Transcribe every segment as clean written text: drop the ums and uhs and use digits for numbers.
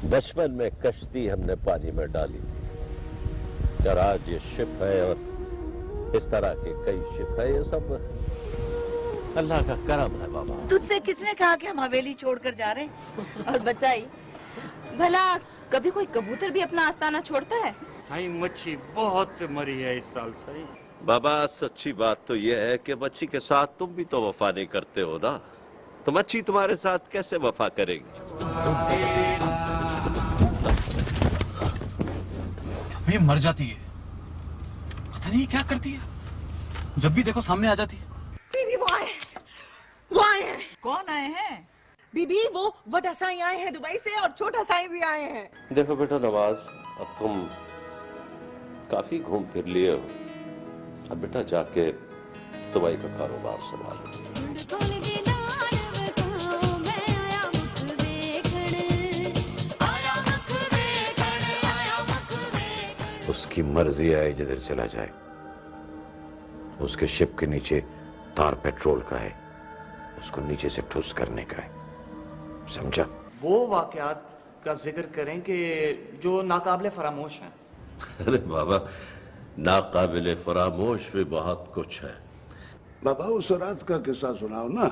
बचपन में कश्ती हमने पानी में डाली थी और आज ये शिप है और इस तरह के कई शिप है। ये सब अल्लाह का करम है बाबा। तुझसे किसने कहा कि हम हवेली छोड़कर जा रहे हैं? और बचाई, भला कभी कोई कबूतर भी अपना आस्ताना छोड़ता है? साईं मच्छी बहुत मरी है इस साल साईं। बाबा सच्ची बात तो यह है कि मच्छी के साथ तुम भी तो वफा नहीं करते हो ना, तो मच्छी तुम्हारे साथ कैसे वफा करेगी? ये मर जाती है, पता नहीं क्या करती है, जब भी देखो सामने आ जाती है। बीबी वो आए हैं। कौन आए हैं? बीबी वो बड़ा साईं आए हैं दुबई से और छोटा साईं भी आए हैं। देखो बेटा नवाज, अब तुम काफी घूम फिर लिए हो, अब बेटा जाके दुबई का कारोबार संभालो। उसकी मर्जी है जिधर चला जाए, उसके शिप के नीचे तार पेट्रोल का है, उसको नीचे से ठुस करने का है, समझा? वो वाकयात का जिक्र करें कि जो नाकाबिले फरामोश हैं। अरे बाबा, नाकाबिले फरामोश भी बहुत कुछ है। बाबा उस रात का किस्सा सुनाओ ना,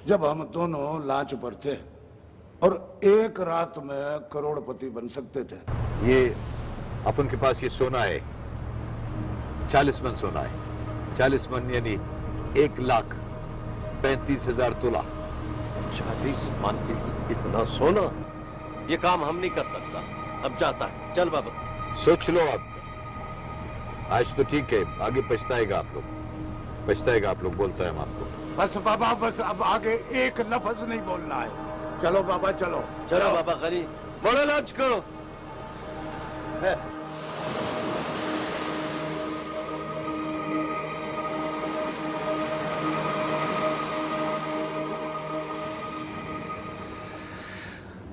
जब हम दोनों लांच पर थे और एक रात में करोड़पति बन सकते थे। ये अपन के पास ये सोना है, 40 मन सोना है, 40 मन यानी 1,35,000 तोला। 40 मन? इतना सोना? ये काम हम नहीं कर सकता, अब जाता है। चल बाबा। सोच लो अब, आज तो ठीक है, आगे पछताएगा आप लोग, पछताएगा आप लोग, बोलता है हम आपको। बस बाबा बस, अब आगे एक लफ्ज नहीं बोलना है। चलो बाबा चलो। चलो बाबा गनी, मोड़ो लंच को।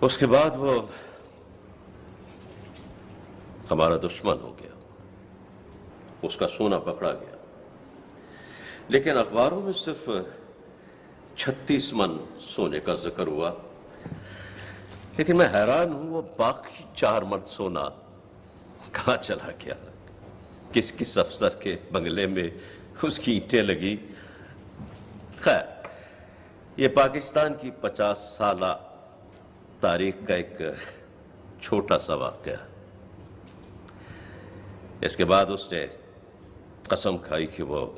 उसके बाद वो हमारा दुश्मन हो गया, उसका सोना पकड़ा गया, लेकिन अखबारों में सिर्फ 36 मन सोने का जिक्र हुआ। लेकिन मैं हैरान हूं, वो बाकी 4 मन सोना कहां चला गया? किस किस अफसर के बंगले में उसकी ईंटें लगी? खैर, ये पाकिस्तान की 50 साला तारीख का एक छोटा सा वाक़या। इसके बाद उसने कसम खाई कि वो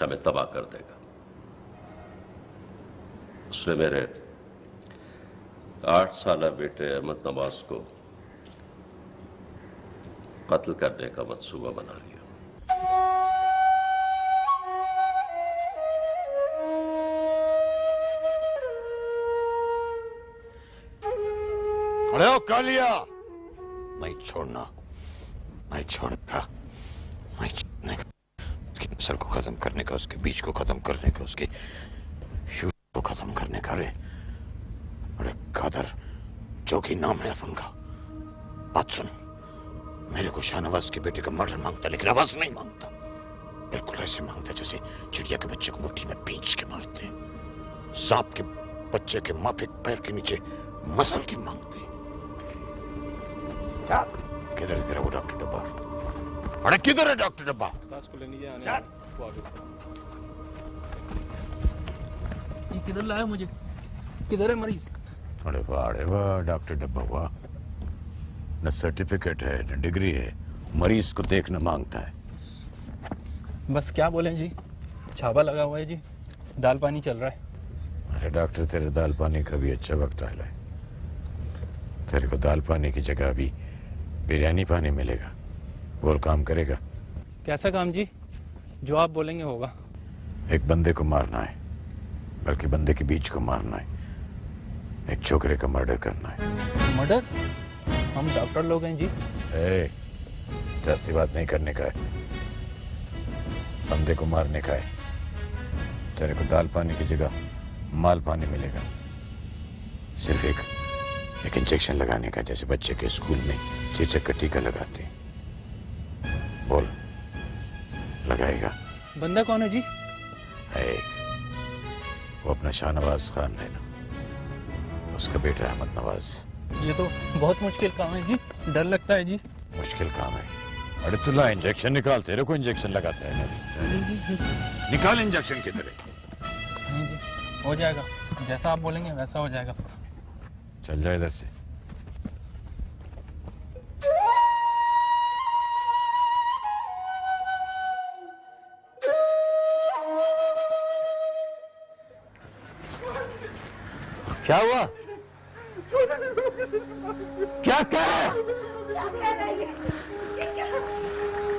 हमें तबाह कर देगा। उसने मेरे 8 साला बेटे अहमद नवाज को कत्ल करने का मंसूबा बना लिया। अरे ओ कालिया, नहीं छोड़ना, नहीं छोड़ने का, उसकी नस्ल को खत्म करने का, उसके बीच को खत्म करने का, उसके शुरू को खत्म करने का। अरे कादर, जो कि नाम है अपन का। बात सुन, मेरे को शाहनवाज के बेटे का मर्डर मांगता, लेकिन आवाज नहीं मांगता, बिल्कुल ऐसे मांगता जैसे चिड़िया के बच्चे को मुट्ठी में भींच के मारते, सांप के बच्चे के माफिक पैर के नीचे मसल के मांगते। किधर तेरा वो डॉक्टर डब्बा? अरे किधर है डॉक्टर डब्बा? ये किधर लाया मुझे? किधर है मरीज? अरे वाह डॉक्टर डब्बा हुआ, न सर्टिफिकेट है न डिग्री है, मरीज को देखना मांगता है। बस क्या बोलें जी, छापा लगा हुआ है जी, दाल पानी चल रहा है। अरे डॉक्टर, तेरे दाल पानी का भी अच्छा वक्त आया है। तेरे को दाल पानी की जगह भी बिरयानी पानी मिलेगा। बोल, काम करेगा? कैसा काम जी? जो आप बोलेंगे होगा। एक बंदे को मारना है, बल्कि बंदे के बीच को मारना है। एक छोकरे का मर्डर करना है। मर्डर? हम डॉक्टर लोग हैं जी। जास्ती बात नहीं करने का है, बंदे को मारने का है। तेरे को दाल पानी की जगह माल पानी मिलेगा। सिर्फ एक इंजेक्शन लगाने का, जैसे बच्चे के स्कूल में चेचक का टीका लगाते हैं। बोल, लगाएगा? बंदा कौन है जी? वो अपना शाहनवाज खान है ना, उसका बेटा अहमद नवाज। ये तो बहुत मुश्किल काम है जी, डर लगता है जी। मुश्किल काम है। अरे तू ला इंजेक्शन निकाल, तेरे को इंजेक्शन लगाता है ना। निकाल इंजेक्शन किधर है? नहीं जी, हो जाएगा, जैसा आप बोलेंगे वैसा हो जाएगा। चल जा इधर से। क्या हुआ? क्या कह रहे?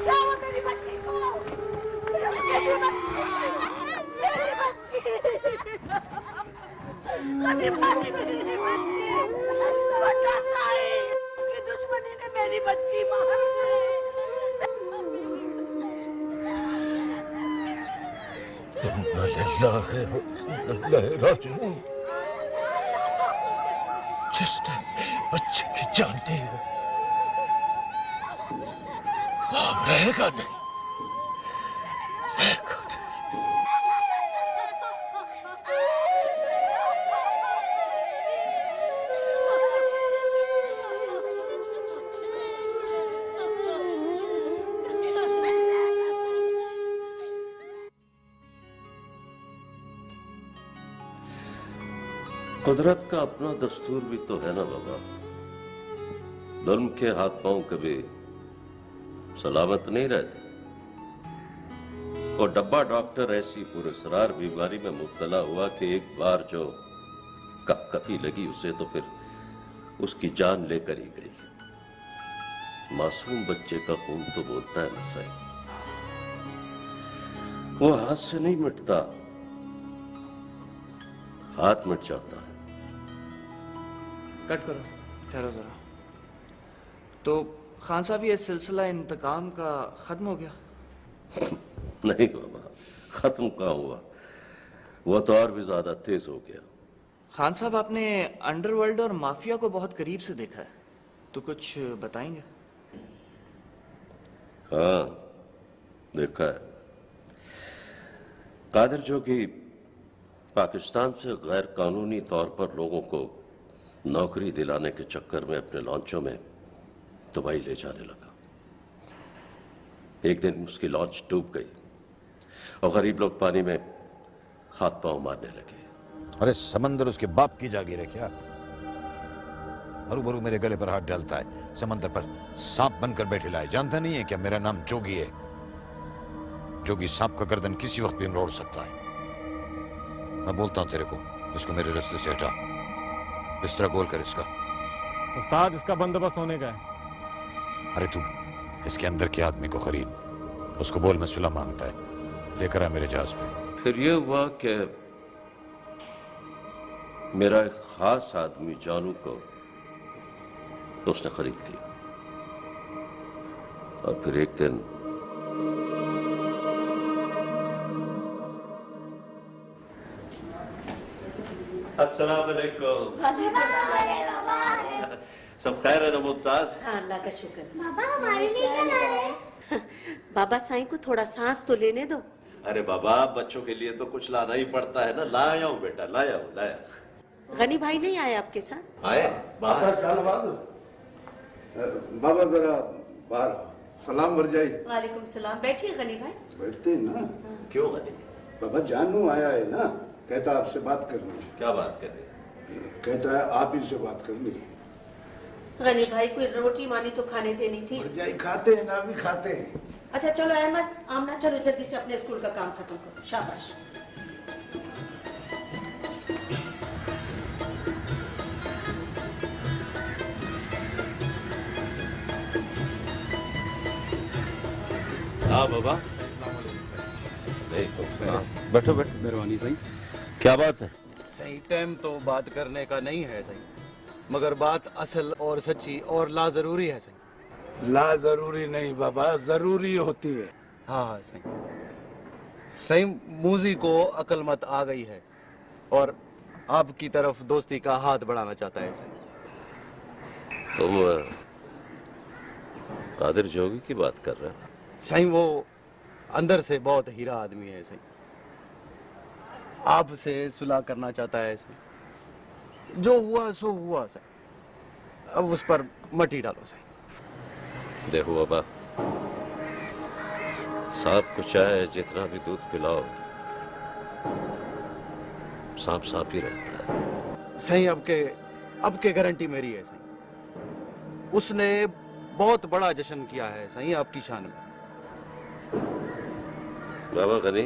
क्या हुआ मेरी बच्ची को? मेरी बच्ची, मेरी बच्ची, मेरी बच्ची, बचा साईं की दुश्मनी ने मेरी बच्ची मार दी। इन्ना लिल्लाहि व इन्ना इलैहि राजिऊन। जिसने बच्चे की जान दी है अब रहेगा नहीं, रहेगा नहीं। कुदरत का अपना दस्तूर भी तो है ना बाबा। जुल्म के हाथ पांव कभी सलामत नहीं रहते। और डब्बा डॉक्टर ऐसी पुरस्कार बीमारी में मुब्तला हुआ कि एक बार जो कपकपी लगी उसे तो फिर उसकी जान लेकर ही गई। मासूम बच्चे का खून तो बोलता है ना साईं, वो हाथ से नहीं मिटता, हाथ मिट जाता है। कट करो, ठहरो जरा। तो खान साहब ये सिलसिला इंतकाम का खत्म हो गया? नहीं बाबा, खत्म कहाँ हुआ, वो तो और भी ज्यादा तेज हो गया। खान साहब आपने अंडरवर्ल्ड और माफिया को बहुत करीब से देखा है, तो कुछ बताएंगे? हाँ देखा है। कादिर जो कि पाकिस्तान से गैर कानूनी तौर पर लोगों को नौकरी दिलाने के चक्कर में अपने लॉन्चों में दुबई ले जाने लगा। एक दिन उसकी लॉन्च डूब गई और गरीब लोग पानी में हाथ पांव मारने लगे। अरे समंदर उसके बाप की जागीर है क्या? हरू भरू मेरे गले पर हाथ डालता है, समंदर पर सांप बनकर बैठे लाए। जानता नहीं है क्या मेरा नाम जोगी है? जोगी सांप का गर्दन किसी वक्त भी मरोड़ सकता है। मैं बोलता हूं तेरे को, इसको मेरे रास्ते से हटा। इस तरह गोल कर इसका। उस्ताद, इसका बंदोबस्त होने का है। अरे तू इसके अंदर के आदमी को खरीद, उसको बोल मैं सुलह मांगता है, लेकर आ मेरे जहाज पे। फिर यह हुआ कि मेरा एक खास आदमी जानू को उसने खरीद लिया और फिर एक दिन अस्सलाम वालेकुम। सब खैर है ना मुमताज? हाँ, अल्लाह का शुक्र। बाबा हमारे लिए क्या लाए हैं? बाबा साईं को थोड़ा सांस तो लेने दो। अरे बाबा, बच्चों के लिए तो कुछ लाना ही पड़ता है ना। लाया हूँ बेटा, लाया हूँ, लाया। गनी भाई नहीं आए आपके साथ? आए बाहर। बाबा जरा बाहर आओ। सलाम भरजाई। वालेकुम सलाम। बैठिए गनी भाई। बैठते हैं ना। क्यों गनी? बाबा जानू आया है ना, कहता आपसे बात करनी है। क्या बात कर रहे हैं? कहता है आप ही से बात करनी है। गनी भाई कोई रोटी मानी तो खाने देनी थी। भरजाई खाते हैं ना, भी खाते हैं। अच्छा चलो अहमद, आमना चलो जल्दी से अपने स्कूल का काम खत्म करो। शाबाश। हाँ बाबा। बैठो बैठो। मेहरबानी सही। क्या बात है? सही टाइम तो बात करने का नहीं है सही, मगर बात असल और सच्ची और ला जरूरी है सही। ला जरूरी नहीं बाबा, जरूरी होती है। हाँ हाँ सही। सही मूजी को अकलमत आ गई है और आपकी तरफ दोस्ती का हाथ बढ़ाना चाहता है सही। तुम कादिर जोगी की बात कर रहे हो? सही वो अंदर से बहुत हीरा आदमी है सही, आपसे सुलह करना चाहता है सही। जो हुआ सो हुआ सही। अब उस पर मटी डालो सही। देखो बाबा, सांप को चाहे जितना भी दूध पिलाओ, सांप सांप ही रहता है। सही अब के गारंटी मेरी है सही। उसने बहुत बड़ा जश्न किया है सही आपकी शान में। बाबा गनी,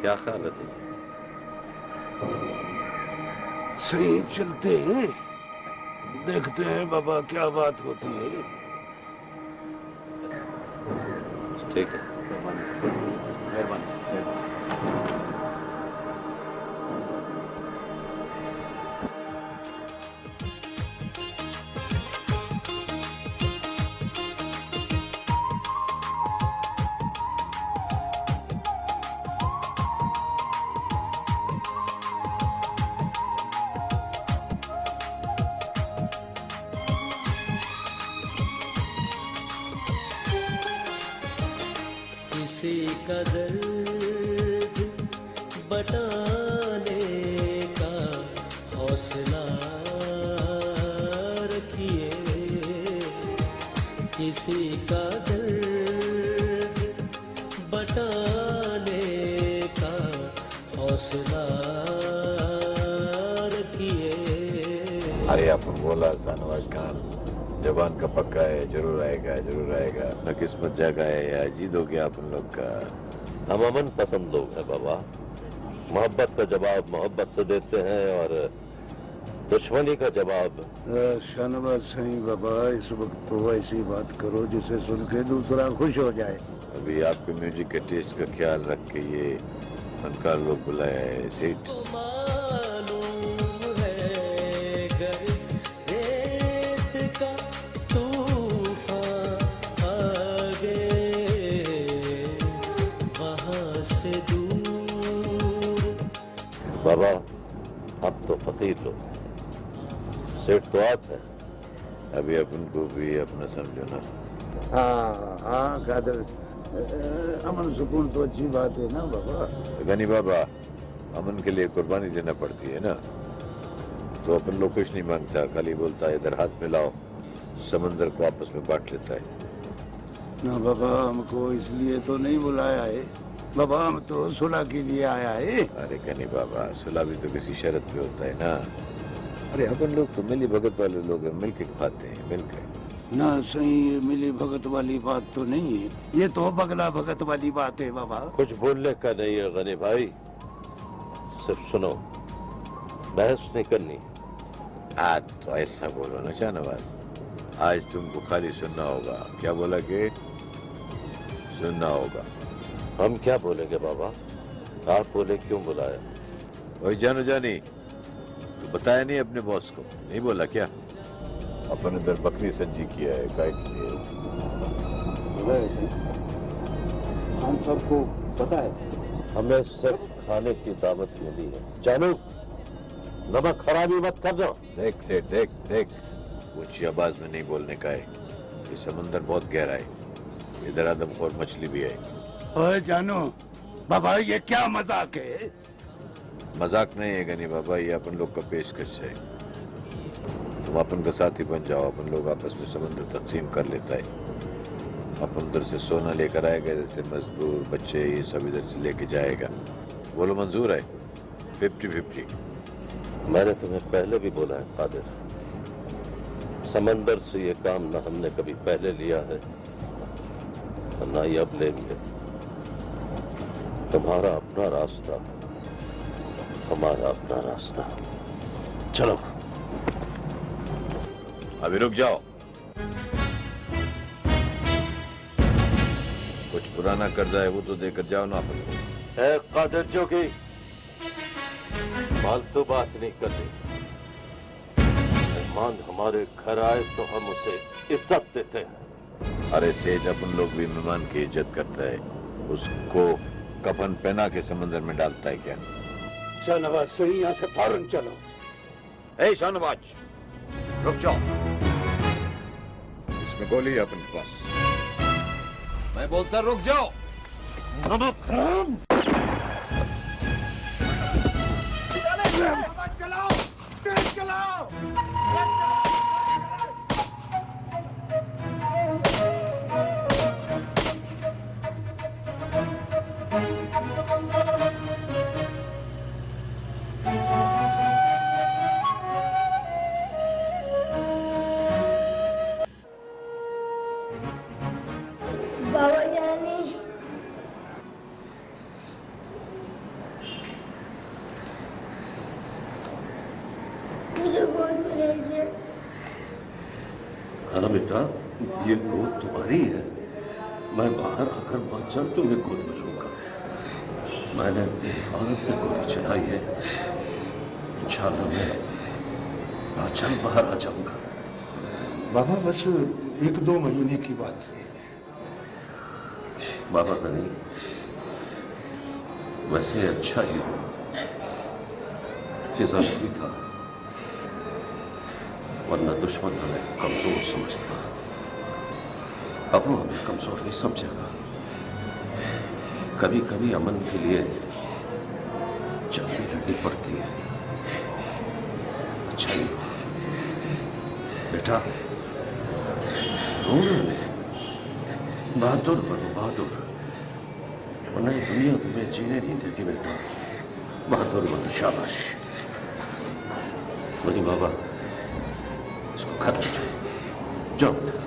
क्या ख्याल है तुम्हें? सही चलते हैं, देखते हैं बाबा क्या बात होती है। ठीक है। मेहरबानी। किसी का दर्द बटाने का हौसला रखिए, किसी का दर्द बटाने का हौसला रखिए। अरे आपको बोला शाहनवाज खान, जबान का पक्का है, जरूर आएगा जरूर आएगा। न किस्मत जागा है या जीत हो गया अपन लोग का। हम अमन पसंद लोग हैं बाबा, मोहब्बत का जवाब मोहब्बत से देते हैं और दुश्मनी का जवाब। शाहनवाज सही बाबा, इस वक्त तो ऐसी बात करो जिसे सुन के दूसरा खुश हो जाए। अभी आपके म्यूजिक के टेस्ट का ख्याल रख के ये फनकार लोग बुलाया है सेठ। बाबा अब तो फकीर लोग, सेठ तो आप है। अभी अपन को भी अपना समझो ना। हाँ कादर, अमन सुकून तो अच्छी बात है ना बाबा। गनी बाबा, अमन के लिए कुर्बानी देना पड़ती है ना, तो अपन लोग कुछ नहीं मांगता, खाली बोलता है इधर हाथ मिलाओ, समंदर को आपस में बांट लेता है ना बाबा। हमको इसलिए तो नहीं बुलाया है बाबा, हम तो सुलह के लिए आया है। अरे गनी बाबा, सुलह भी तो किसी शर्त पे होता है ना। अरे अपन लोग तो मिली भगत वाले लोग हैं, मिलके खाते हैं मिलकर ना। सही, ये मिली भगत वाली बात तो नहीं है, ये तो बगला भगत वाली बात है बाबा। कुछ बोलने का नहीं है गनी भाई, सिर्फ सुनो, बहस नहीं करनी। आज तो ऐसा बोलो ना शाहनवाज, आज तुमको खाली सुनना होगा। क्या बोला कि सुनना होगा? हम क्या बोलेंगे बाबा, आप बोले क्यों बुलाया? वही जानो जानी, तो बताया नहीं अपने बॉस को? नहीं बोला क्या? अपन इधर बकरी सज्जी किया है गाय के लिए। हम सबको पता है, हमें सिर्फ खाने की दावत मिली है। जानू, नमक खराबी मत कर दो। देख सेठ, देख देख, ऊंची आवाज में नहीं बोलने का है। ये समंदर बहुत गहरा है, इधर आदमखोर मछली भी है। ओए जानू बाबा, ये क्या मजाक है? मजाक नहीं है गनी बाबा, ये अपन लोग का पेशकश है। तुम अपन का साथी बन जाओ, अपन लोग आपस में समंदर तकसीम कर लेता है। अपन उधर से सोना लेकर आएगा, इधर से मजदूर बच्चे ये सब इधर से लेके जाएगा। बोलो मंजूर है? 50-50। मैंने तुम्हें पहले भी बोला है कादिर, समंदर से ये काम ना हमने कभी पहले लिया है और ना ही अब लेंगे। तुम्हारा अपना रास्ता, हमारा अपना रास्ता। चलो अभी रुक जाओ, कुछ पुराना कर्जा है वो तो देकर जाओ ना अपन को। है कादिर जोगी, फालतू बात नहीं करनी। मेहमान हमारे घर आए तो हम उसे इज्जत देते हैं। अरे सेठ, अपन लोग भी मेहमान की इज्जत करता है, उसको कफन पहना के समंदर में डालता है क्या? शाहनवाज सही, यहाँ से फौरन चलो। ए शाहनवाज, रुक जाओ, इसमें गोली है अपन के पास। मैं बोलता रुक जाओ। चलाओ, तेज चलाओ। मुझे गोद में लीजिए। हाँ बेटा, ये गोद तुम्हारी है। मैं बाहर आकर बहुत जल्द तुम्हें गोद में लूंगा। मैंने अपनी हिफाजत पे गोली चलाई है। इंशाल्लाह मैं बहुत जल्द बाहर आ जाऊंगा। बाबा बस 1-2 महीने की बात है। बाबा गनी, वैसे अच्छा ही हुआ कि जरूरी था, वरना दुश्मन हमें कमजोर समझता। अब वो हमें कमजोर नहीं समझेगा। कभी कभी अमन के लिए जंग भी लड़नी पड़ती है। अच्छा ही हुआ बेटा, रोना नहीं, बहादुर बनो, बहादुर, वरना ये दुनिया तुम्हें जीने नहीं देगी बेटा। बहादुर बनो, शाबाश। बोली बाबा, इसको घर ले जाओ, जाओ बेटा।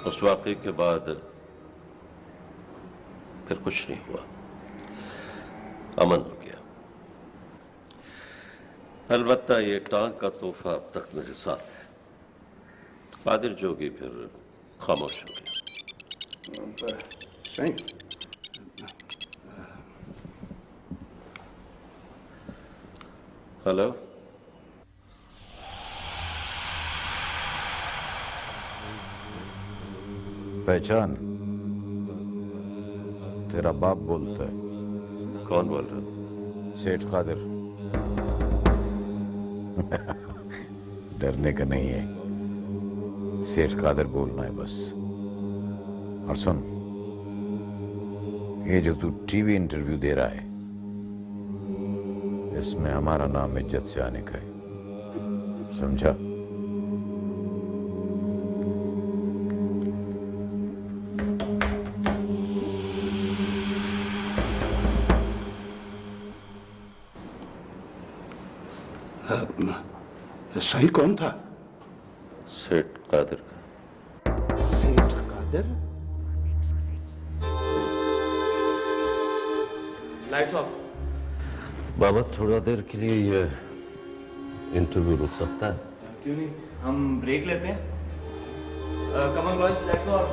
उस वाक़े के बाद फिर कुछ नहीं हुआ, अमन हो गया। अलबत्ता ये टांग का तोहफा अब तक मेरे साथ है। कादिर जोगी फिर खामोश हो गया। सही। हेलो, पहचान, तेरा बाप बोलता है। कौन बोल रहा? सेठ कादिर। डरने का नहीं है, सेठ कादिर बोलना है बस। और सुन, ये जो तू टीवी इंटरव्यू दे रहा है, इसमें हमारा नाम इज्जत से आने का है, समझा? सही कौन था? सेठ कादिर का। सेठ कादिर? Lights off. बाबा, थोड़ा देर के लिए ये इंटरव्यू रुक सकता है? क्यों नहीं, हम ब्रेक लेते हैं। कमल बॉयज, लाइट्स ऑफ।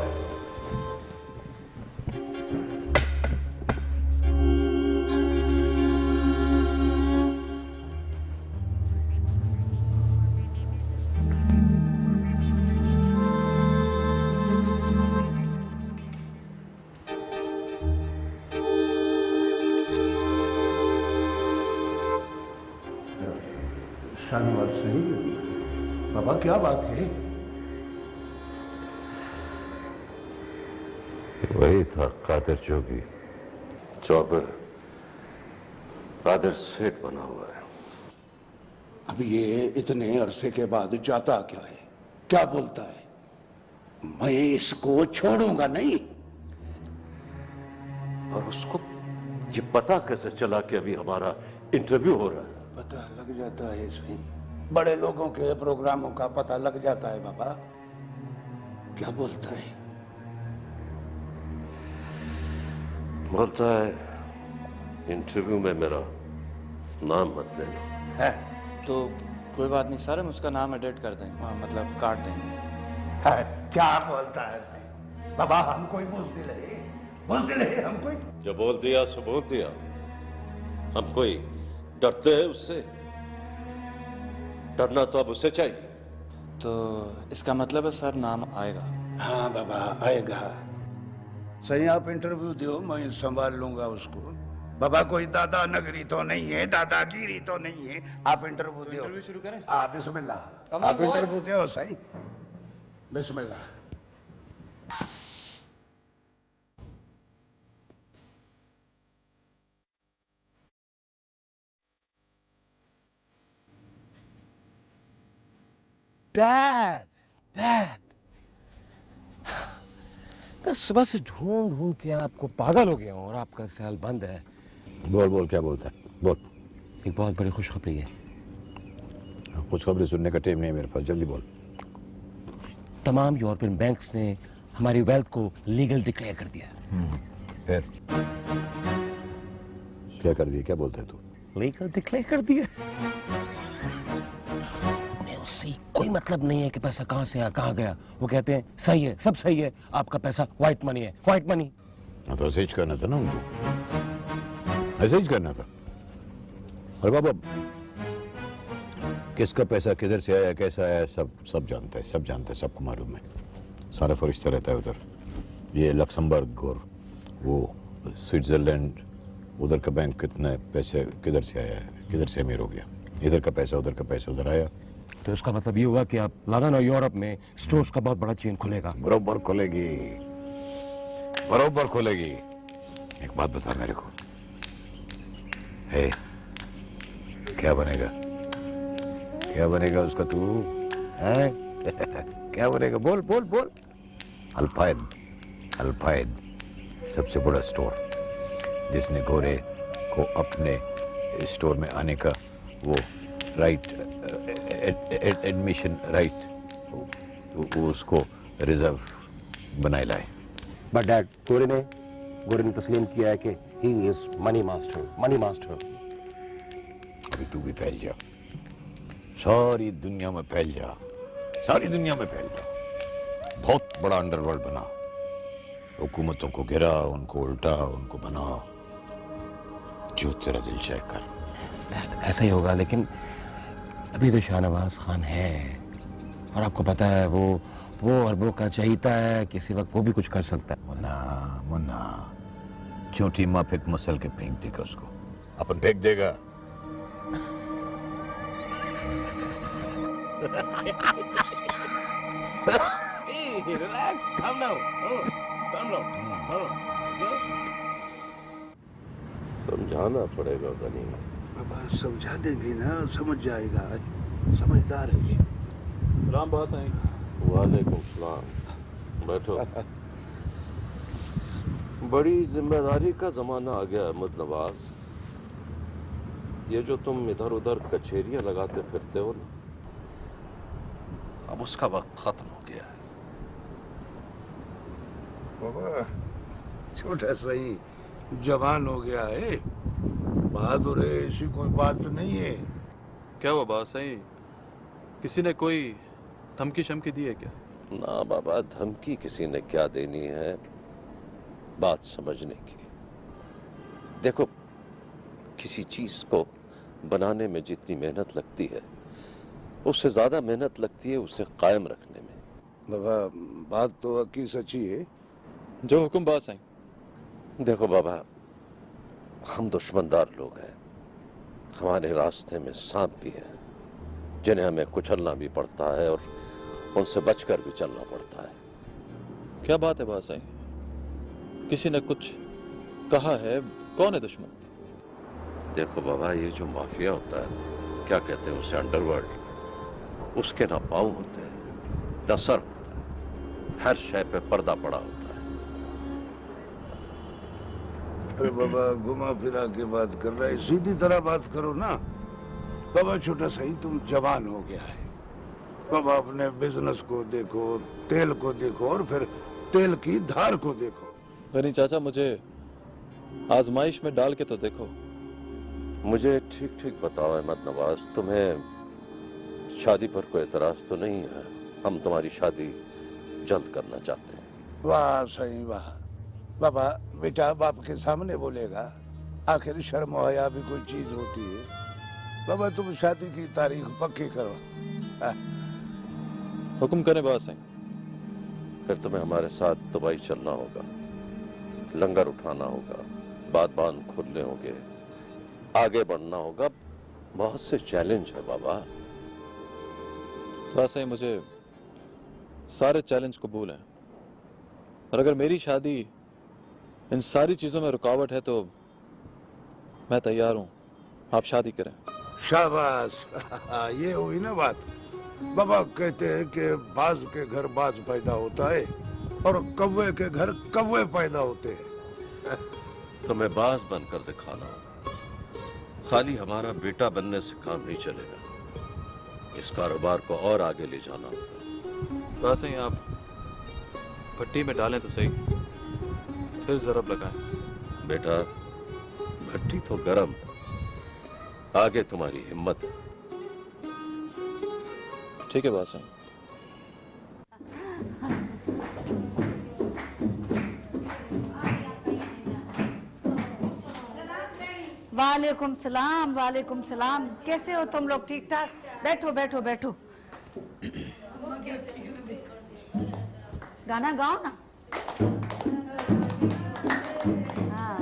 शानवाज सही। बाबा क्या बात है? वही था कादिर जोगी, जो अब कादिर सेठ बना हुआ है। अब ये इतने अरसे के बाद जाता क्या है, क्या बोलता है? मैं इसको छोड़ूंगा नहीं। और उसको ये पता कैसे चला कि अभी हमारा इंटरव्यू हो रहा है? पता लग जाता है सही, बड़े लोगों के प्रोग्रामों का पता लग जाता है बाबा। क्या बोलता है? बोलता है इंटरव्यू में मेरा नाम मत लेना। है तो कोई बात नहीं सर, हम उसका नाम एडिट कर देंगे, मतलब काट देंगे। क्या बोलता है सही? बाबा हम कोई बोलते रहे हम कोई। जो बोल दिया सो बोल दिया। हम कोई डरते हैं उससे? डरना तो अब उसे चाहिए। तो इसका मतलब है सर नाम आएगा? हाँ बाबा आएगा। सही, आप इंटरव्यू दो, मैं संभाल लूंगा उसको। बाबा कोई दादा नगरी तो नहीं है, दादागिरी तो नहीं है। आप इंटरव्यू दो। इंटरव्यू शुरू करें? आप बिस्मिल्लाह। आप इंटरव्यू दो सही, बिस्मिल्लाह। डैड, मैं सुबह से ढूंढ ढूंढ के आपको पागल हो गया हूँ और आपका सेल बंद है। बोल क्या बोलता है, बोल। एक बहुत बड़ी खुशखबरी है। खुशखबरी सुनने का टाइम नहीं है मेरे पास, जल्दी बोल। तमाम यूरोपियन बैंक्स ने हमारी वेल्थ को लीगल डिक्लेयर कर दिया। फिर क्या कर दिया? क्या बोलता है तू? लीगल डिक्लेयर कर दिया। उन्हें उससे कोई मतलब नहीं है कि पैसा कहां से आया, कहां गया। वो कहते हैं सही है, सब सही है, आपका पैसा व्हाइट मनी है, व्हाइट मनी। तो ऐसे ही करना था ना उनको, ऐसे ही करना था। और बाबा किसका पैसा किधर से आया, कैसा आया, सब जानता है, सब जानता है, सबको मालूम है। सारा फरिश्ता रहता है उधर। ये लक्समबर्ग और वो स्विट्जरलैंड, उधर का बैंक कितने पैसे किधर से आया है, किधर से अमीर हो गया। इधर का पैसा उधर का पैसा उधर आया। तो इसका मतलब ये हुआ कि आप लंदन और यूरोप में स्टोर्स का बहुत बड़ा चेन खुलेगा। बरोबर खुलेगी, बरोबर खुलेगी। एक बात बता मेरे को, है क्या बनेगा, क्या बनेगा उसका तू है? क्या बनेगा? बोल बोल बोल। अल्फायद, अल्फायद सबसे बड़ा स्टोर, जिसने गोरे को अपने स्टोर में आने का वो राइट, एडमिशन राइट, वो उसको रिजर्व बनाए लाए। बट डैड, गोरे ने तस्लीम किया है कि he is money master, money master. अभी तू भी फैल जा, सारी दुनिया में फैल जा, सारी दुनिया में फैल जा। बहुत बड़ा अंडरवर्ल्ड बना, हुकूमतों को गिरा, उनको उल्टा, उनको बना, जो तेरा दिल चाहे कर। ऐसा ही होगा, लेकिन अभी तो शाहनवाज खान है और आपको पता है वो अरबों का चहीता है, किसी वक्त वो भी कुछ कर सकता है। मुन्ना, मुन्ना छोटी माफिक मसल के फेंक देगा उसको, अपन फेंक देगा। Relax, calm down, calm down. समझाना पड़ेगा गनी। बाबा समझा देंगे ना, समझ जाएगा, समझदार है ये। राम बास आई। वालेकुम सलाम, बैठो। बड़ी जिम्मेदारी का जमाना आ गया अहमद नवाज। ये जो तुम इधर उधर कचेरियां लगाते फिरते हो ना, अब उसका वक्त खत्म हो गया है। बाबा छोटा सही जवान हो गया है, बहादुर है, ऐसी कोई बात नहीं है। क्या हुआ बास आई? किसी ने कोई धमकी शमकी दी है क्या? ना बाबा, धमकी किसी ने क्या देनी है, बात समझने की। देखो, किसी चीज को बनाने में जितनी मेहनत लगती है, उससे ज्यादा मेहनत लगती है उसे कायम रखने में। बाबा बात तो अक्की सच्ची है। जो हुक्म बास आई। देखो बाबा, हम दुश्मनदार लोग हैं, हमारे रास्ते में सांप भी हैं, जिन्हें हमें कुचलना भी पड़ता है और उनसे बचकर भी चलना पड़ता है। क्या बात है बास आई? किसी ने कुछ कहा है? कौन है दुश्मन? देखो बाबा, ये जो माफिया होता है, क्या कहते हैं उसे, अंडरवर्ल्ड, उसके ना पाँव होते हैं, ना सर होता है, हर शय पे पर्दा पड़ा होता है। अरे बाबा घुमा फिरा के बात कर रहा है, सीधी तरह बात करो ना। बाबा छोटा सही तुम जवान हो गया है, बाबा अपने बिजनेस को देखो, तेल को देखो और फिर तेल की धार को देखो। गनी चाचा, मुझे आजमाइश में डाल के तो देखो। मुझे ठीक ठीक बताओ अहमद नवाज, तुम्हें शादी पर कोई एतराज तो नहीं है? हम तुम्हारी शादी जल्द करना चाहते हैं। वाह सही वाह। बाबा बेटा बाप के सामने बोलेगा, आखिर शर्म हया भी कोई चीज होती है। बाबा तुम शादी की तारीख पक्की करो। हुक्म करें बास आई। फिर तुम्हें हमारे साथ दुबई चलना होगा, लंगर उठाना होगा, बादबान खोलने होंगे, आगे बढ़ना होगा। बहुत से चैलेंज है बाबा। बास आई, मुझे सारे चैलेंज कबूल हैं, और अगर मेरी शादी इन सारी चीजों में रुकावट है तो मैं तैयार हूं, आप शादी करें। शाबाश। ये हुई ना बात। बाबा कहते हैं कि बाज के घर बाज पैदा होता है और कौवे के घर कौवे पैदा होते हैं। तुम्हें बाज बनकर दिखाना होगा, खाली हमारा बेटा बनने से काम नहीं चलेगा, इस कारोबार को और आगे ले जाना होगा। बस ही आप भट्टी में डालें तो सही, फिर ज़रब लगाएं। बेटा, भट्टी तो गरम, आगे तुम्हारी हिम्मत। ठीक है बात सही। वालेकुम सलाम, वालेकुम सलाम। कैसे हो तुम लोग? ठीक ठाक? बैठो बैठो बैठो। गाना गाओ ना। हाँ।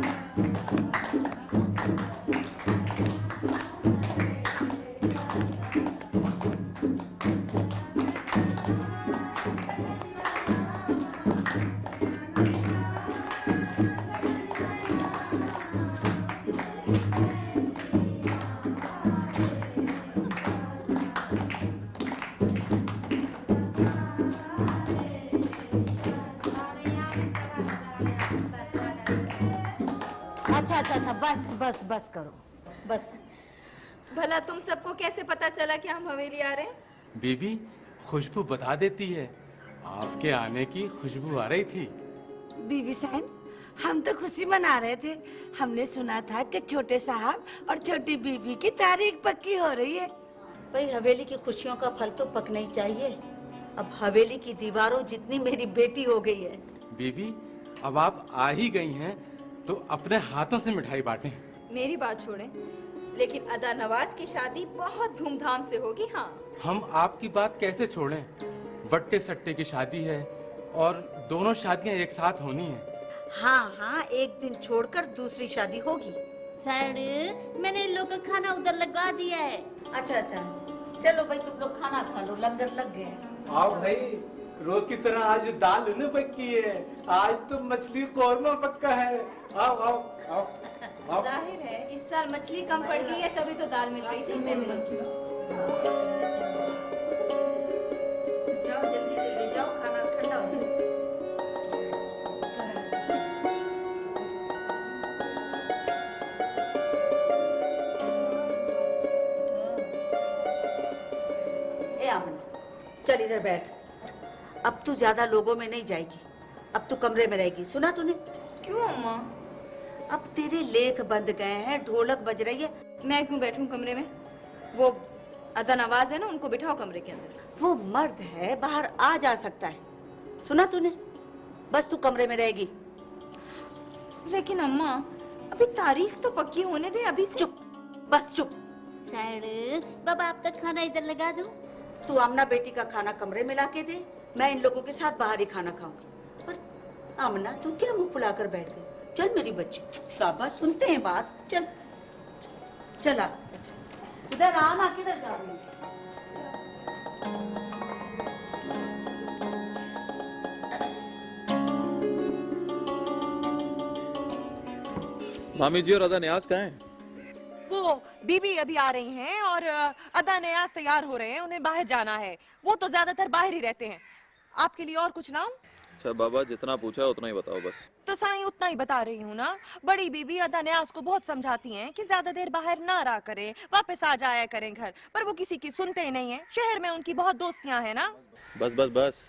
अच्छा, बस बस बस करो, बस। भला तुम सबको कैसे पता चला कि हम हवेली आ रहे हैं? बीबी खुशबू बता देती है, आपके आने की खुशबू आ रही थी। बीबी साहब, हम तो खुशी मना रहे थे। हमने सुना था कि छोटे साहब और छोटी बीबी की तारीख पक्की हो रही है। भाई, हवेली की खुशियों का फल तो पकना ही चाहिए। अब हवेली की दीवारों जितनी मेरी बेटी हो गई है। बीबी, अब आप आ ही गई हैं तो अपने हाथों से मिठाई बांटें। मेरी बात छोड़ें, लेकिन अदा नवाज की शादी बहुत धूमधाम से होगी। हाँ, हम आपकी बात कैसे छोड़ें? बट्टे सट्टे की शादी है और दोनों शादियां एक साथ होनी है। हाँ हाँ, एक दिन छोड़कर दूसरी शादी होगी। सर, मैंने इन लोगों का खाना उधर लगा दिया है। अच्छा, चलो भाई, तुम लोग खाना खा लो, लंगर लग गए। आओ भाई, रोज की तरह आज दाल न पक्की है, आज तो मछली कौरमा पक्का है। आओ आओ आओ आओ। जाहिर है इस साल मछली कम पड़ गई है, तभी तो दाल मिल रही थी इतने दिनों से। जाओ जल्दी जल्दी जाओ, खाना ठंडा हो जाए। ए आमना, चल इधर बैठ। अब तू ज्यादा लोगों में नहीं जाएगी, अब तू कमरे में रहेगी। सुना तूने? क्यों अम्मा? अब तेरे लेख बंद गए हैं, ढोलक बज रही है। मैं क्यों बैठूं कमरे में? वो अदा नवाज है ना, उनको बिठाओ कमरे के अंदर। वो मर्द है, बाहर आ जा सकता है। सुना तूने? बस तू कमरे में रहेगी। लेकिन अम्मा, अभी तारीख तो पक्की होने दे। अभी से चुप, बस चुप। सर, बाबा आपका खाना इधर लगा दो। तू आमना बेटी का खाना कमरे में लाके दे, मैं इन लोगों के साथ बाहर ही खाना खाऊंगी। पर आमना, तू क्या मुंह फुलाकर बैठ गई? चल मेरी बच्ची, शाबाश, सुनते हैं बात। चल चला, इधर आना। किधर जा रही है? मामी जी और अदा न्याज कहाँ हैं? वो बीबी अभी आ रही हैं और अदा नयाज तैयार हो रहे हैं, उन्हें बाहर जाना है। वो तो ज्यादातर बाहर ही रहते हैं। आपके लिए और कुछ नाम? अच्छा बाबा, जितना पूछा है उतना ही बताओ बस। तो साईं, उतना ही बता रही हूँ ना। बड़ी बीबी अदा नयाज को बहुत समझाती हैं कि ज्यादा देर बाहर ना रहा करें, वापस आ जाया करें घर, पर वो किसी की सुनते ही नहीं है। शहर में उनकी बहुत दोस्तियां हैं ना। बस बस बस,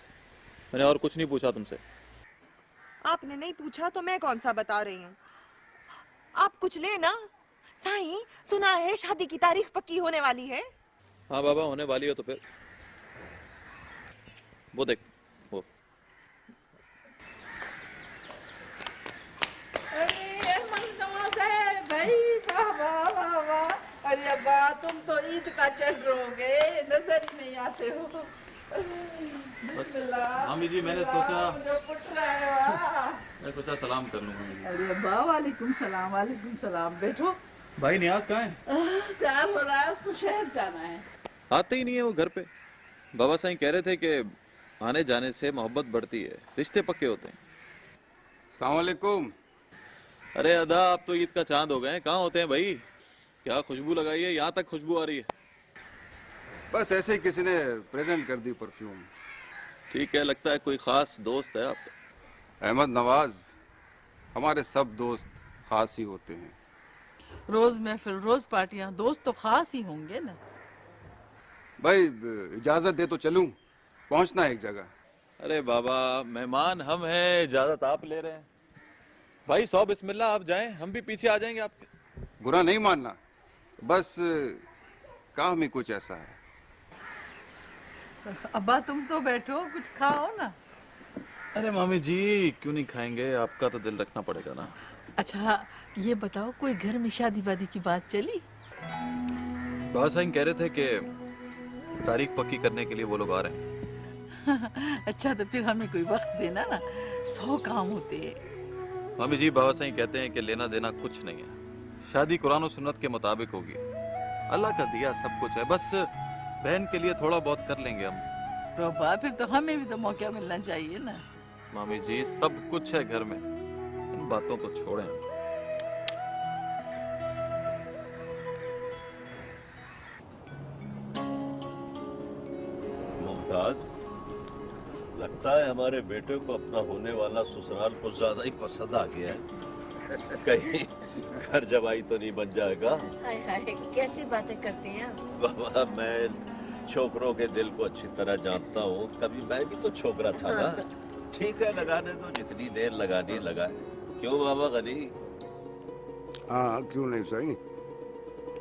मैंने और कुछ नहीं पूछा तुमसे। आपने नहीं पूछा तो मैं कौन सा बता रही हूँ। आप कुछ ले ना। साईं, सुना है शादी की तारीख पक्की होने वाली है। हाँ बाबा, होने वाली है तो फिर वो देख, वो भाई, वाह वाह वाह वाह। अरे अब्बा, तुम तो ईद का चढ़ रहोगे, नजर ही नहीं आते हो। मामी जी, मैंने सोचा जो पुट रहा है, वाह। मैं सोचा सलाम कर लूँ मामी जी। अरे अब्बा, वालेकुम सलाम, वालेकुम सलाम। बैठो। भाई न्याज कहाँ है? तैयार हो रहा है, उसको शहर जाना है। आते ही नहीं है वो घर पे। बाबा साईं कह रहे थे कि आने जाने से मोहब्बत बढ़ती है, रिश्ते पक्के होते हैं। अस्सलाम वालेकुम। अरे अदा, आप तो ईद का चांद हो गए हैं, कहाँ होते हैं भाई? क्या खुशबू लगाई है, यहाँ तक खुशबू आ रही है। बस ऐसे ही किसी ने प्रेजेंट कर दी परफ्यूम। ठीक है, लगता है कोई खास दोस्त है आपका। अहमद नवाज, हमारे सब दोस्त खास ही होते हैं। रोज महफिल, रोज पार्टियां, दोस्त तो खास ही होंगे ना। भाई इजाजत दे तो चलूं, पहुंचना है एक जगह। अरे बाबा, मेहमान हम हैं, इजाजत आप ले रहे हैं। भाई 100 बिस्मिल्लाह, आप जाएं, हम भी पीछे आ जाएंगे आपके। बुरा नहीं मानना, बस काम ही कुछ ऐसा है। अब्बा तुम तो बैठो, कुछ खाओ ना। अरे मामी जी, क्यों नहीं खाएंगे, आपका तो दिल रखना पड़ेगा ना। अच्छा ये बताओ, कोई घर में शादी वादी की बात चली? बाबा साईं कह रहे थे कि तारीख पक्की करने के लिए वो लोग आ रहे हैं। अच्छा तो फिर हमें कोई वक्त देना ना, 100 काम होते हैं। मामी जी, बाबा साईं कहते हैं कि लेना देना कुछ नहीं है, शादी कुरान और सुन्नत के मुताबिक होगी। अल्लाह का दिया सब कुछ है, बस बहन के लिए थोड़ा बहुत कर लेंगे हम। तो अब्बा फिर तो हमें भी तो मौका मिलना चाहिए ना। मामी जी, सब कुछ है घर में, इन बातों को छोड़ें। मुमताज, लगता है हमारे बेटे को अपना होने वाला ससुराल कुछ ज्यादा ही पसंद आ गया है। कहीं घर जवाई तो नहीं बन जाएगा? हाय हाय, कैसी बातें करते हैं आप? बाबा, मैं छोकरों के दिल को अच्छी तरह जानता हूँ, कभी मैं भी तो छोकरा था ना। ठीक है, लगाने दो, जितनी देर लगानी लगाए। क्यों बाबा गनी? हाँ, क्यों नहीं सही।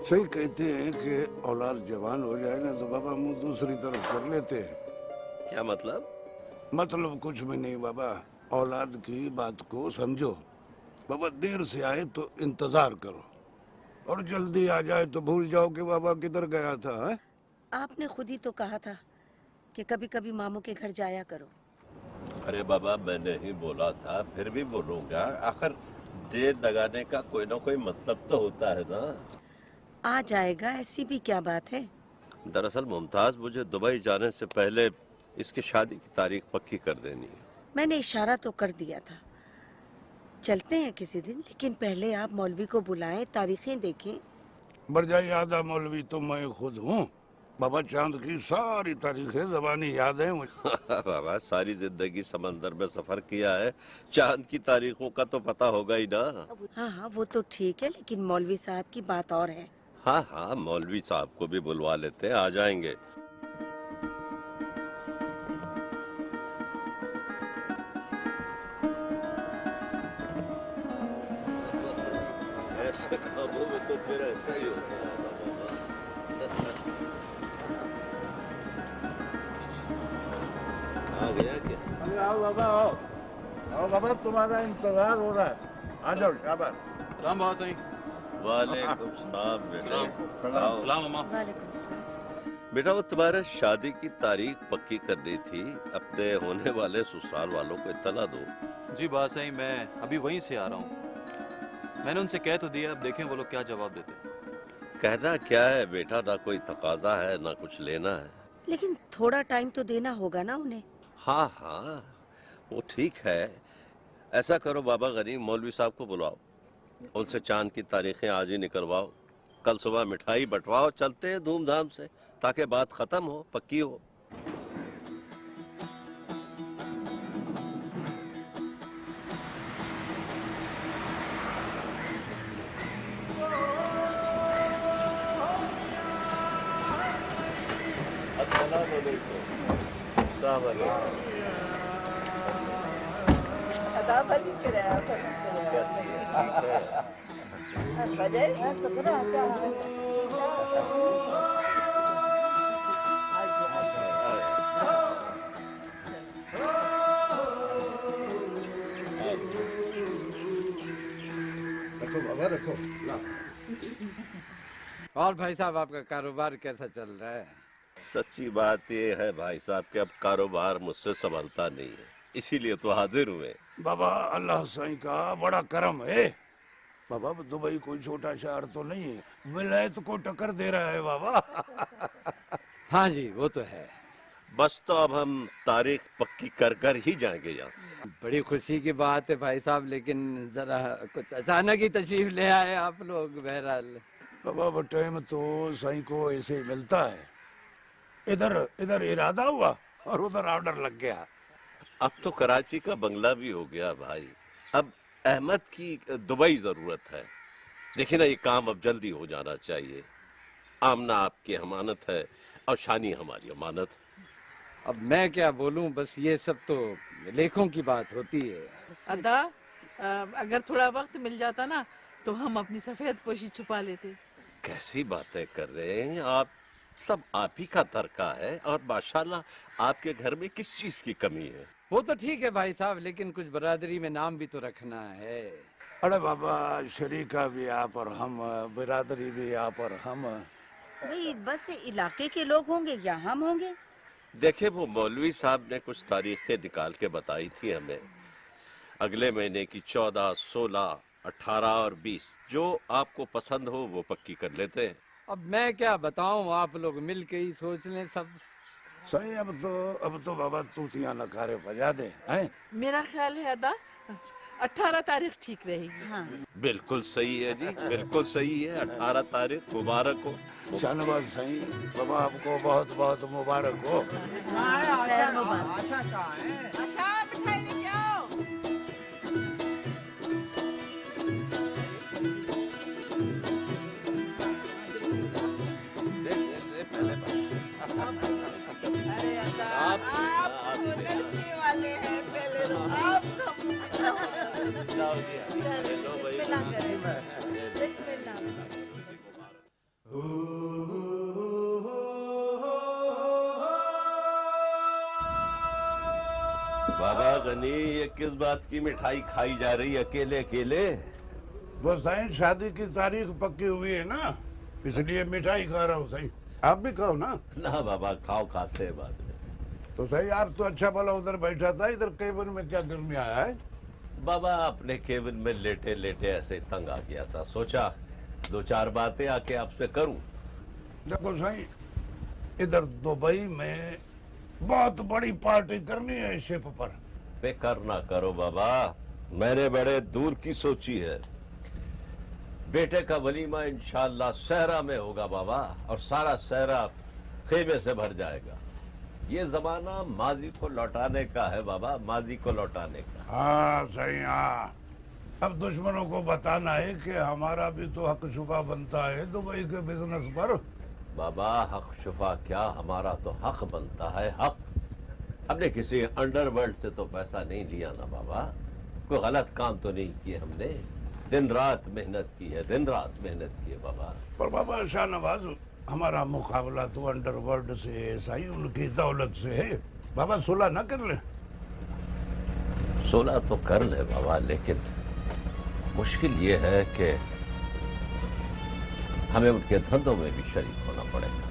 सही कहते हैं कि औलाद जवान हो जाए ना तो बाबा मुंह दूसरी तरफ कर लेते हैं। क्या मतलब? मतलब कुछ भी नहीं बाबा, औलाद की बात को समझो। बाबा देर से आए तो इंतजार करो, और जल्दी आ जाए तो भूल जाओ कि बाबा किधर गया था। है? आपने खुद ही तो कहा था कि कभी कभी मामू के घर जाया करो। अरे बाबा, मैंने ही बोला था, फिर भी बोलूंगा। आखिर देर लगाने का कोई ना कोई मतलब तो होता है ना। आ जाएगा, ऐसी भी क्या बात है। दरअसल मुमताज, मुझे दुबई जाने से पहले इसकी शादी की तारीख पक्की कर देनी है। मैंने इशारा तो कर दिया था, चलते हैं किसी दिन, लेकिन पहले आप मौलवी को बुलाएं, तारीखें देखें। बरजाई आधा मौलवी तो मैं खुद हूँ बाबा। चांद की सारी तारीखें ज़बानी याद है मुझे। बाबा, सारी जिंदगी समंदर में सफर किया है, चांद की तारीखों का तो पता होगा ही ना। हाँ हाँ, वो तो ठीक है, लेकिन मौलवी साहब की बात और है। हाँ हाँ, मौलवी साहब को भी बुलवा लेते हैं, आ जाएंगे। ऐसे कामों में तो फिर ऐसा ही होता है आ गया क्या? अरे आओ बाबा, आओ आओ बाबा, तुम्हारा इंतजार हो रहा है। आ जाओ, शाबाश। सलाम बाबा साईं। वालेकुम सलाम बेटा। सलाम अम्मा। बेटा, वो तुम्हारे शादी की तारीख पक्की करनी थी, अपने होने वाले ससुराल वालों को इत्तला दो। जी बाबा साईं, मैं अभी वहीं से आ रहा हूँ। मैंने उनसे कह तो दिया, अब देखें वो लोग क्या जवाब देते हैं। कहना क्या है बेटा, ना कोई तकाजा है ना कुछ लेना है। लेकिन थोड़ा टाइम तो देना होगा ना उन्हें। हाँ हाँ, वो ठीक है। ऐसा करो बाबा गनी, मौलवी साहब को बुलाओ, उनसे चांद की तारीखें आज ही निकलवाओ, कल सुबह मिठाई बंटवाओ, चलते हैं धूमधाम से, ताकि बात खत्म हो, पक्की हो। रखो बाबा, रखो। और भाई साहब, आपका कारोबार कैसा चल रहा है? सच्ची बात ये है भाई साहब कि अब कारोबार मुझसे संभलता नहीं है, इसीलिए तो हाजिर हुए। बाबा, अल्लाह साईं का बड़ा करम है। बाबा, दुबई कोई छोटा शहर तो नहीं है, विलायत को टक्कर दे रहा है बाबा। हाँ जी, वो तो है। बस तो अब हम तारीख पक्की कर कर ही जाएंगे यहाँ से। बड़ी खुशी की बात है भाई साहब, लेकिन जरा कुछ अचानक ही तशरीफ ले आए आप लोग। बहरहाल बाबा, टाइम तो साईं को ऐसे ही मिलता है। इधर इधर इरादा हुआ और उधर ऑर्डर लग गया। अब तो कराची का बंगला भी हो गया भाई, अब अहमद की दुबई जरूरत है। देखिए ना, ये काम अब जल्दी हो जाना चाहिए। आमना आपकी अमानत है और शानी हमारी अमानत। अब मैं क्या बोलूं, बस ये सब तो लेखों की बात होती है। अदा अगर थोड़ा वक्त मिल जाता ना तो हम अपनी सफेद पोशी छुपा लेते। कैसी बातें कर रहे हैं आप, सब आप ही का तरका है। और माशाल्लाह आपके घर में किस चीज की कमी है? वो तो ठीक है भाई साहब, लेकिन कुछ बरादरी में नाम भी तो रखना है। अरे बाबा, शरीका भी आप और हम, बिरादरी भी आप और हम। भाई बस इलाके के लोग होंगे या हम होंगे? देखिए, वो मौलवी साहब ने कुछ तारीखें निकाल के बताई थी हमें। अगले महीने की 14, 16, 18 और 20 जो आपको पसंद हो वो पक्की कर लेते हैं। अब मैं क्या बताऊं, आप लोग मिल के ही सोच लें सब। सही, अब तो बाबा तूतियां नकारे बजा दे हैं। मेरा ख्याल है अदा 18 तारीख ठीक रहेगी। हाँ। बिल्कुल सही है जी, बिल्कुल सही है। 18 तारीख मुबारक हो। शाहनवाज सही, बाबा आपको बहुत बहुत मुबारक हो। खैर मुबारक। आशा कहाँ है? आशा मिठाई लेके आओ। अरे अदा आप लड़के वाले हैं, पहले तो आप बाबा गनी, ये किस बात की मिठाई खाई जा रही है अकेले अकेले? वो साईं शादी की तारीख पक्की हुई है ना, इसलिए मिठाई खा रहा हूँ। सही, आप भी खाओ ना। ना बाबा, खाओ, खाते हैं बाद में। तो सही, आप तो अच्छा भला उधर बैठा था, इधर केबिन में क्या गर्मी आया है? बाबा अपने केबिन में लेटे लेटे ऐसे तंग आ गया था, सोचा 2-4 बातें आके आपसे करूं। देखो सही, इधर दुबई में बहुत बड़ी पार्टी करनी है शिप पर। बेकार ना करो बाबा, मैंने बड़े दूर की सोची है। बेटे का वलीमा इंशाल्लाह सहरा में होगा बाबा, और सारा सहरा खेमे से भर जाएगा। ये जमाना माजी को लौटाने का है बाबा, माजी को लौटाने का। हाँ सही, हाँ। अब दुश्मनों को बताना है कि हमारा भी तो हक शुफा बनता है दुबई के बिजनेस पर। बाबा हक शुफा क्या, हमारा तो हक बनता है, हक। हमने किसी अंडरवर्ल्ड से तो पैसा नहीं लिया ना बाबा, कोई गलत काम तो नहीं किए हमने। दिन रात मेहनत की है, दिन रात मेहनत की है बाबा। पर बाबा शाहनवाज, हमारा मुकाबला तो अंडरवर्ल्ड से है, सही उनकी दौलत से है। बाबा सुलह न कर ले? सुलह तो कर ले बाबा, लेकिन मुश्किल ये है कि हमें उनके धंधों में भी शरीक होना पड़ेगा।